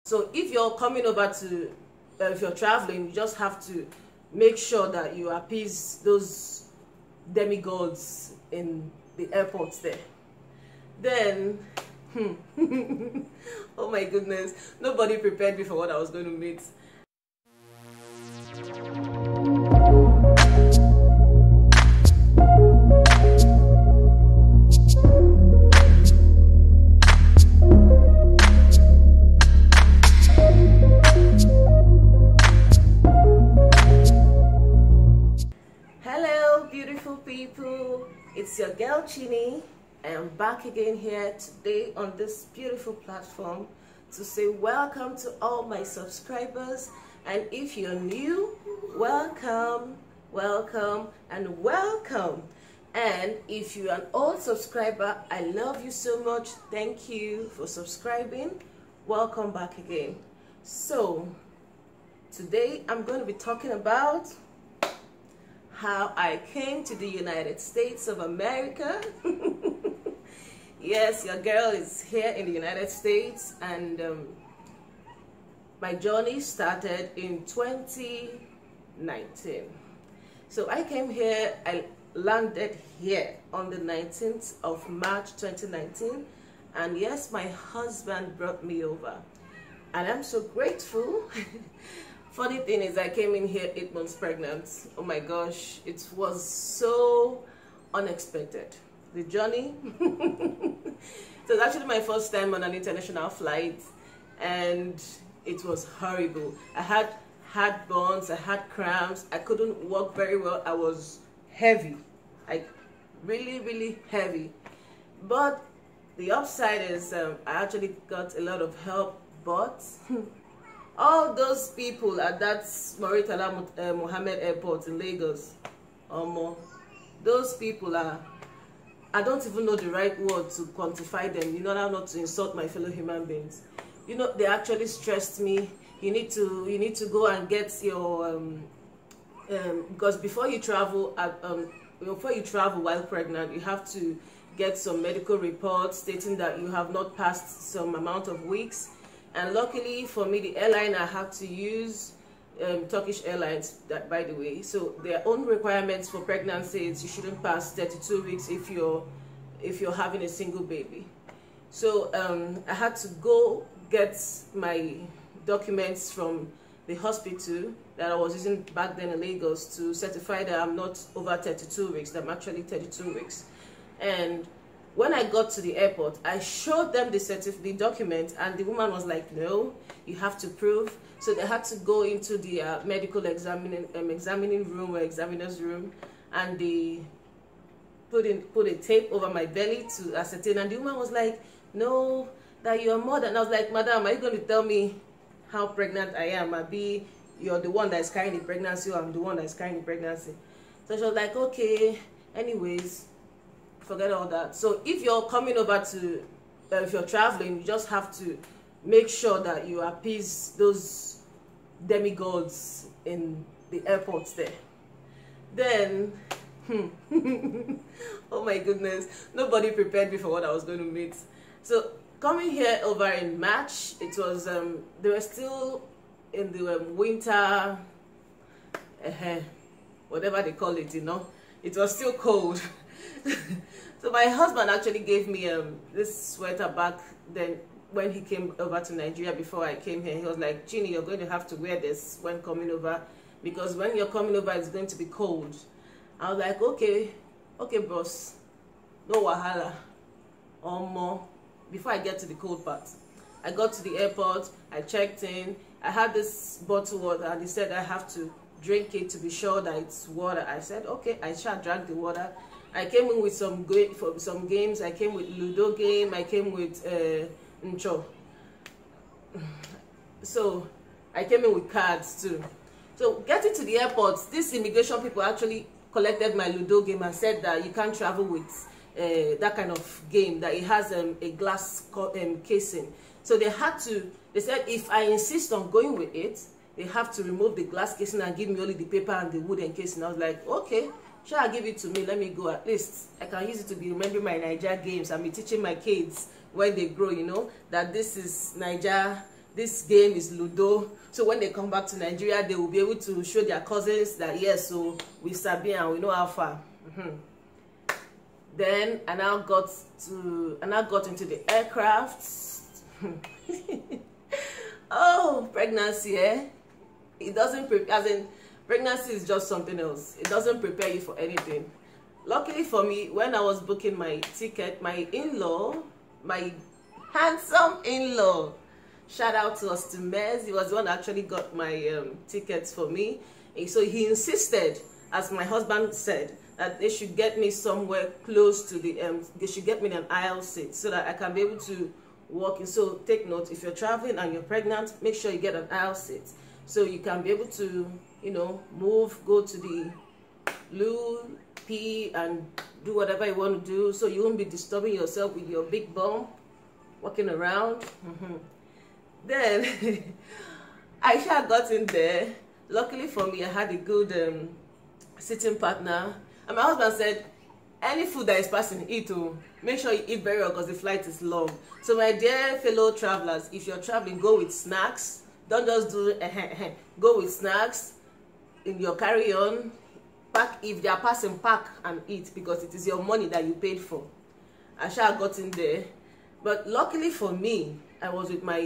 So if you're coming over to, if you're traveling, you just have to make sure that you appease those demigods in the airports there. Then, oh my goodness, nobody prepared me for what I was going to meet. People, it's your girl Chini. I am back again here today on this beautiful platform to say welcome to all my subscribers, and if you're new, welcome, and welcome. And if you're an old subscriber, I love you so much. Thank you for subscribing. Welcome back again. So today I'm going to be talking about how I came to the United States of America. Yes, your girl is here in the United States, and my journey started in 2019. So I came here, I landed here on the 19th of March 2019, and yes, my husband brought me over, and I'm so grateful. Funny thing is, I came in here 8 months pregnant. Oh my gosh, it was so unexpected. The journey. It was actually my first time on an international flight, and it was horrible. I had heartburns, I had cramps, I couldn't walk very well. I was heavy, like really heavy. But the upside is I actually got a lot of help, but all those people at that Storytime Mohammed Airport in Lagos, those people are, I don't even know the right word to quantify them, in order not to insult my fellow human beings. You know, they actually stressed me. You need to go and get your because before you travel while pregnant, you have to get some medical reports stating that you have not passed some amount of weeks. And luckily for me, the airline I had to use, Turkish Airlines, that by the way, so their own requirements for pregnancy is you shouldn't pass 32 weeks if you're having a single baby. So I had to go get my documents from the hospital that I was using back then in Lagos to certify that I'm not over 32 weeks, that I'm actually 32 weeks. And when I got to the airport, I showed them the document, and the woman was like, no, you have to prove. So they had to go into the medical examining room or examiner's room, and they put a tape over my belly to ascertain. And the woman was like, no, that you're more than. I was like, madam, are you going to tell me how pregnant I am? You're the one that is carrying the pregnancy, or I'm the one that is carrying the pregnancy. So she was like, okay, anyways, forget all that. So if you're coming over to, if you're traveling, you just have to make sure that you appease those demigods in the airports there. Then, oh my goodness, nobody prepared me for what I was going to meet. So coming here over in March, it was, they were still in the winter, whatever they call it, you know, it was still cold. So my husband actually gave me this sweater back then when he came over to Nigeria. Before I came here, he was like, Chini, you're going to have to wear this when coming over, because when you're coming over it's going to be cold. I was like, okay boss, no wahala. Before I get to the cold part, I got to the airport, I checked in, I had this bottle water, and he said I have to drink it to be sure that it's water. I said, okay, I shall drink the water. I came in with some games. I came with Ludo game. I came with Ncho. So I came in with cards too. So getting to the airport, these immigration people actually collected my Ludo game and said that you can't travel with that kind of game, that it has a glass casing. So they said if I insist on going with it, they have to remove the glass casing and give me only the paper and the wooden casing. I was like, okay, shall I give it to me? Let me go. At least I can use it to be remembering my Niger games and be teaching my kids when they grow, you know, that this is Niger this game is Ludo. So when they come back to Nigeria, they will be able to show their cousins that yes, so we sabi and we know how far. Then I now got into the aircraft. Oh, pregnancy, it doesn't prepare, as in pregnancy is just something else. It doesn't prepare you for anything. Luckily for me, when I was booking my ticket, my in-law, my handsome in-law, shout out to us to Mez, he was the one that actually got my tickets for me. And so he insisted, as my husband said, that they should get me somewhere close to the they should get me an aisle seat so that I can be able to walk in. So take note, if you're traveling and you're pregnant, make sure you get an aisle seat so you can be able to, you know, move, go to the loo, pee, and do whatever you want to do, so you won't be disturbing yourself with your big bump walking around. Then I got in there. Luckily for me, I had a good sitting partner, and my husband said, any food that is passing, eat. Make sure you eat very well because the flight is long. So my dear fellow travelers, if you're traveling, go with snacks. Don't just do go with snacks in your carry-on. Pack, if they are passing, pack and eat, because it is your money that you paid for. I got in there, but luckily for me, I was with my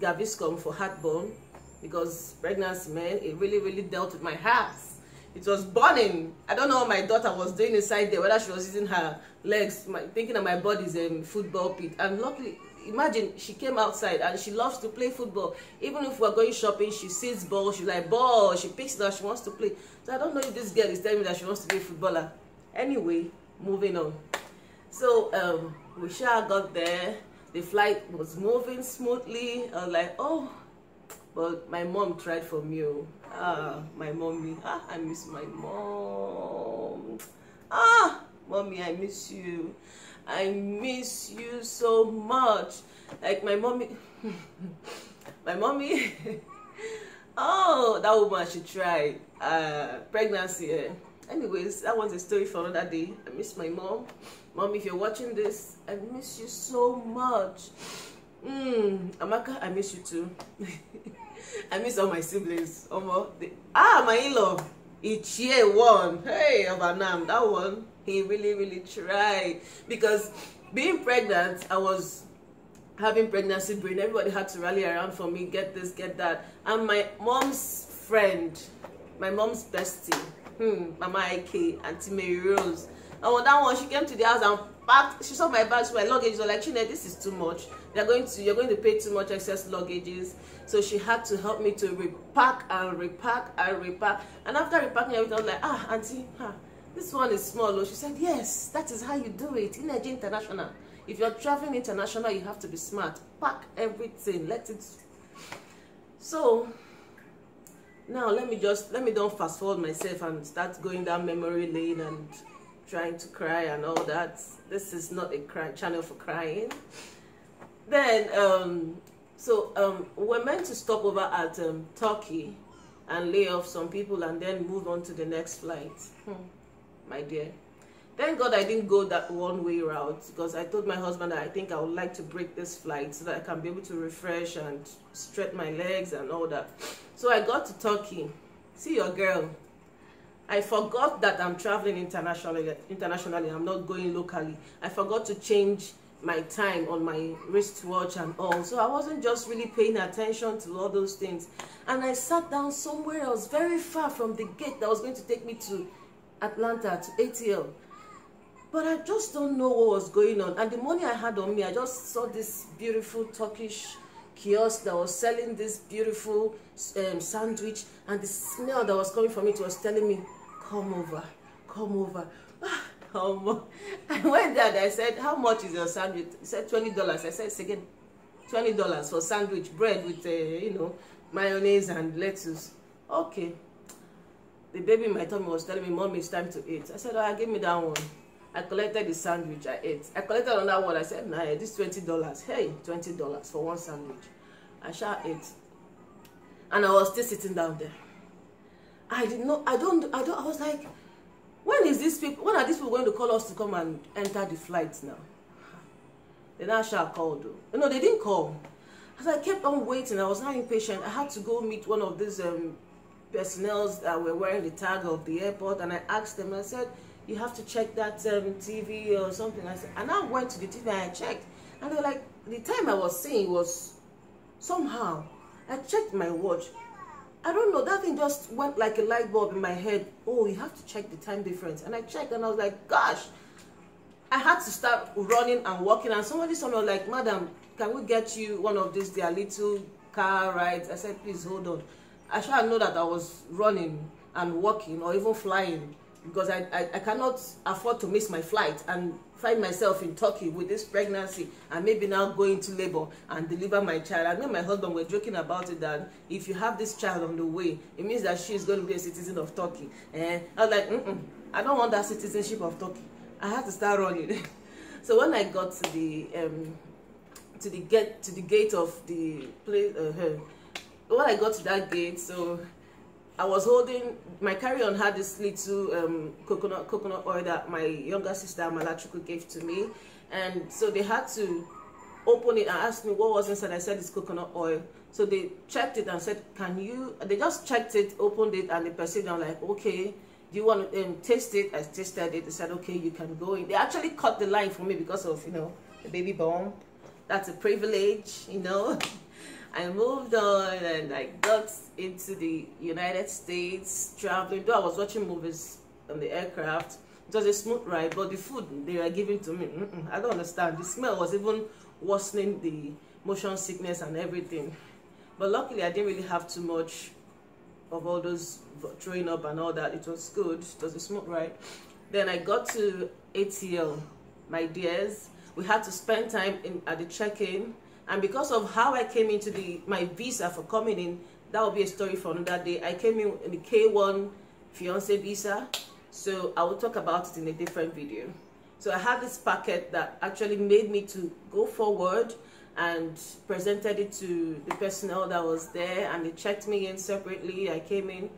Gaviscon for heartburn, because pregnancy, man, it really dealt with my heart. It was burning. I don't know what my daughter was doing inside there, whether she was using her legs, thinking that my body is a football pit. And luckily, imagine, she came outside and she loves to play football. Even if we're going shopping, she sees ball, she's like, ball, she picks it up, she wants to play. So I don't know if this girl is telling me that she wants to be a footballer. Anyway, moving on. So we got there. The flight was moving smoothly. I was like, oh, but my mom tried for me. My mommy. I miss my mom. Mommy, I miss you. I miss you so much. Like my mommy. My mommy. Oh, that woman, she tried. Pregnancy. Anyways, that was a story for another day. I miss my mom. Mom, if you're watching this, I miss you so much. Amaka, I miss you too. I miss all my siblings. My in-law, Ichie one. Hey, Abanam, that one, he really tried. Because being pregnant, I was having pregnancy brain. Everybody had to rally around for me, get this, get that. And my mom's friend, my mom's bestie, Mama Ike, Auntie Mary Rose. And on that one, she came to the house and packed. She saw my bags, my luggage. She was like, Chine, this is too much. You're going to pay too much excess luggages. So she had to help me to repack and repack and repack. And after repacking everything, I was like, Auntie, this one is small. She said, yes, that is how you do it in Nigeria International. If you're traveling international, you have to be smart. Pack everything. Let it. So now let me don't fast forward myself and start going down memory lane and trying to cry and all that. This is not a channel for crying. Then we're meant to stop over at Turkey and lay off some people and then move on to the next flight. My dear, thank God I didn't go that one-way route, because I told my husband that I think I would like to break this flight so that I can be able to refresh and stretch my legs and all that. So I got to Turkey. See your girl. I forgot that I'm traveling internationally. I'm not going locally. I forgot to change my time on my wristwatch and all. So I wasn't just really paying attention to all those things. And I sat down somewhere else, very far from the gate that was going to take me to Atlanta, to ATL. But I just don't know what was going on. And the money I had on me, I just saw this beautiful Turkish kiosk that was selling this beautiful sandwich. And the smell that was coming from it was telling me, come over, come over. I went there and I said, how much is your sandwich? He said, $20. I said, it's again, $20 for sandwich, bread with, mayonnaise and lettuce. Okay. The baby in my tummy was telling me, Mom, it's time to eat. I said, give me that one. I collected the sandwich, I ate. I collected another one. I said, nah, this $20. Hey, $20 for one sandwich. I ate. And I was still sitting down there. I was like, when are these people going to call us to come and enter the flight now? Then Asha called. No, they didn't call. As I kept on waiting, I was not impatient. I had to go meet one of these personnel that were wearing the tag of the airport, and I asked them, I said, you have to check that TV or something. I said, and I went to the TV and I checked, and they were like, the time I was seeing was somehow. I checked my watch. I don't know, that thing just went like a light bulb in my head. Oh, you have to check the time difference. And I checked and I was like, gosh, I had to start running and walking, and somebody saw me, was like, madam, can we get you one of these, their little car rides? I said, please hold on. I should know that I was running and walking or even flying, because I cannot afford to miss my flight and find myself in Turkey with this pregnancy and maybe now go into labor and deliver my child. I know my husband were joking about it, that if you have this child on the way, it means that she is going to be a citizen of Turkey. And I was like, I don't want that citizenship of Turkey. I had to start running. So when I got to the gate of the place, when I got to that gate, so I was holding my carry-on, had this little coconut oil that my younger sister Malachuku gave to me, and so they had to open it and ask me what was inside. I said it's coconut oil. So they checked it and said, can you? They just checked it, opened it, and they perceived. I'm like, okay, do you want to taste it? I tasted it. They said, okay, you can go in. They actually cut the line for me because of, you know, the baby bump. That's a privilege, you know. I moved on and I got into the United States, traveling. Though I was watching movies on the aircraft, it was a smooth ride, but the food they were giving to me, I don't understand. The smell was even worsening the motion sickness and everything. But luckily, I didn't really have too much of all those throwing up and all that. It was good. It was a smooth ride. Then I got to ATL, my dears. We had to spend time at the check-in. And because of how I came into my visa for coming in, that will be a story for another day. I came in the K1 fiance visa, so I will talk about it in a different video. So I had this packet that actually made me to go forward and presented it to the personnel that was there, and they checked me in separately. I came in,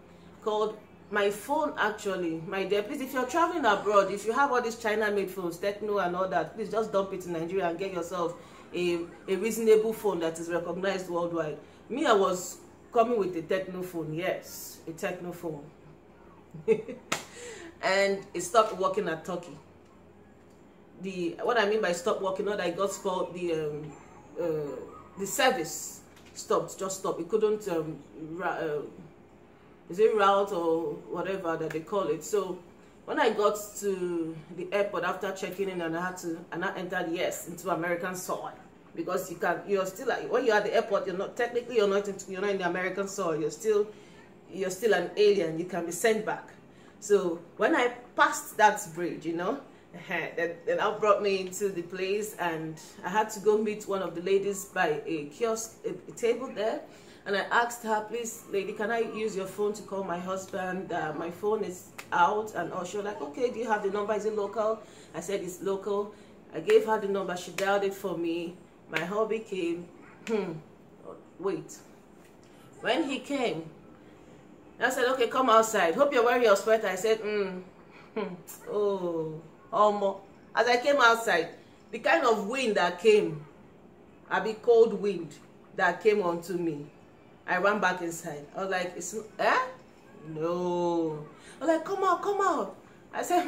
called my phone actually. My dear, please, if you're traveling abroad, if you have all these China-made phones, Techno and all that, please just dump it in Nigeria and get yourself a reasonable phone that is recognized worldwide. Me, I was coming with a Techno phone, yes, a Techno phone. And it stopped working at Turkey. What I mean by stopped working, not that I got spoiled, the service stopped, just stopped. It couldn't, is it route or whatever that they call it. So when I got to the airport after checking in, and I entered, yes, into American soil, because you're still like, when you're at the airport, you're not in the American soil. You're still an alien. You can be sent back. So when I passed that bridge, you know, then that brought me into the place, and I had to go meet one of the ladies by a kiosk, a table there. And I asked her, please, lady, can I use your phone to call my husband? My phone is out. And she was like, okay, do you have the number? Is it local? I said, it's local. I gave her the number. She dialed it for me. My hubby came. Wait. When he came, I said, okay, come outside. Hope you're wearing your sweater. I said, oh, almost. As I came outside, the kind of wind that came, a bit cold wind that came onto me, I ran back inside. I was like, no. I was like, come out, come out. I said,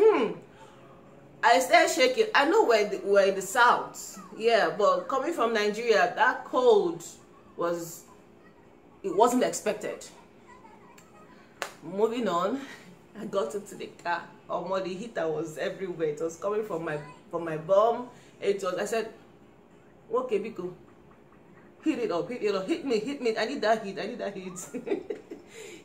I started shaking. I know we're in the south, yeah, but coming from Nigeria, that cold wasn't expected. Moving on, I got into the car. The heater was everywhere. It was coming from my bum. I said, okay, Biko, hit it up, hit me. I need that heat.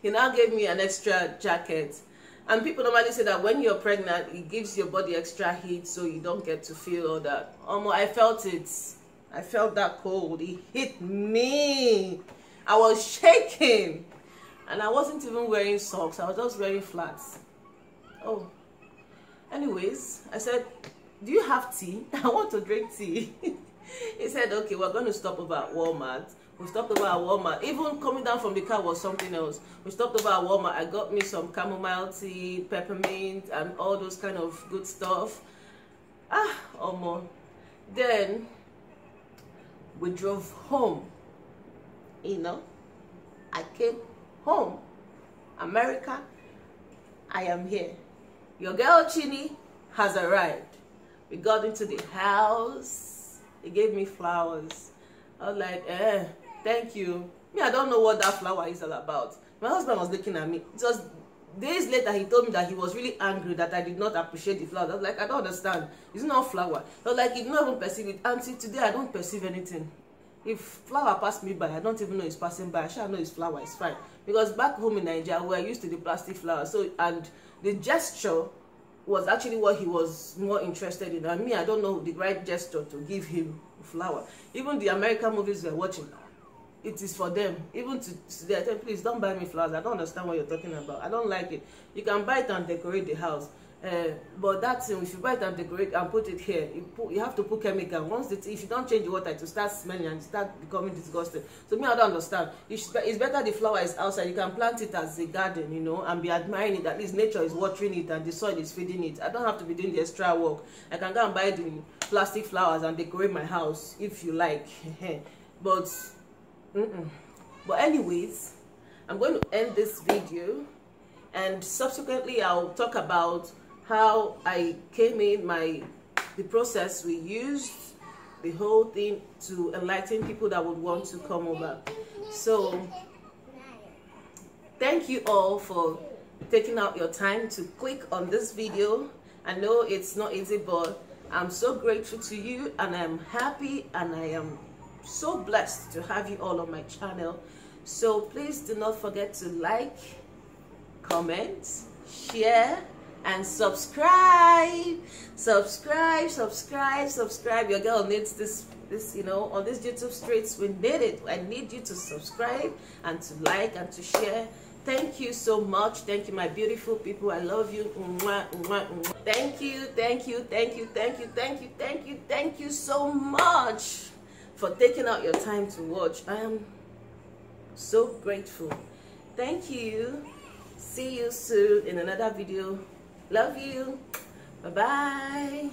He now gave me an extra jacket. And people normally say that when you're pregnant, it gives your body extra heat, so you don't get to feel all that. I felt it. I felt that cold. It hit me. I was shaking. And I wasn't even wearing socks. I was just wearing flats. Oh. Anyways, I said, do you have tea? I want to drink tea. He said, okay, we're going to stop over at Walmart. We stopped over at Walmart. Even coming down from the car was something else. We stopped over at Walmart. I got me some chamomile tea, peppermint, and all those kind of good stuff. Then we drove home. you know, I came home. America, I am here. Your girl Chini has arrived. We got into the house. He gave me flowers. I was like, thank you. Me, I don't know what that flower is all about. My husband was looking at me. Just days later, he told me that he was really angry that I did not appreciate the flowers. I was like, I don't understand. It's not flower. I was like, you don't even perceive it. Until today, I don't perceive anything. If flower passed me by, I don't even know it's passing by. I shall know it's flower. It's fine. Because back home in Nigeria, we're used to the plastic flower. So, and the gesture was actually what he was more interested in. And me, I don't know the right gesture to give him flower. Even the American movies we're watching, it is for them. Even to I tell, please don't buy me flowers. I don't understand what you're talking about. I don't like it. You can buy it and decorate the house. But that thing, if you buy it and decorate and put it here, you have to put chemical. Once if you don't change the water, it will start smelling and start becoming disgusting. So me, I don't understand. It's better the flower is outside. You can plant it as a garden, you know, and be admiring it. At least nature is watering it and the soil is feeding it. I don't have to be doing the extra work. I can go and buy the plastic flowers and decorate my house if you like. But but anyways, I'm going to end this video, and subsequently I'll talk about how I came in, the process we used, the whole thing to enlighten people that would want to come over. So thank you all for taking out your time to click on this video. I know it's not easy, but I'm so grateful to you, and I'm happy, and I am so blessed to have you all on my channel. So please do not forget to like, comment, share, and subscribe. Subscribe. Your girl needs this, you know, on these YouTube streets, we need it. I need you to subscribe and to like and to share. Thank you so much. Thank you, my beautiful people. I love you. Thank you so much for taking out your time to watch. I am so grateful. Thank you. See you soon in another video. Love you. Bye-bye.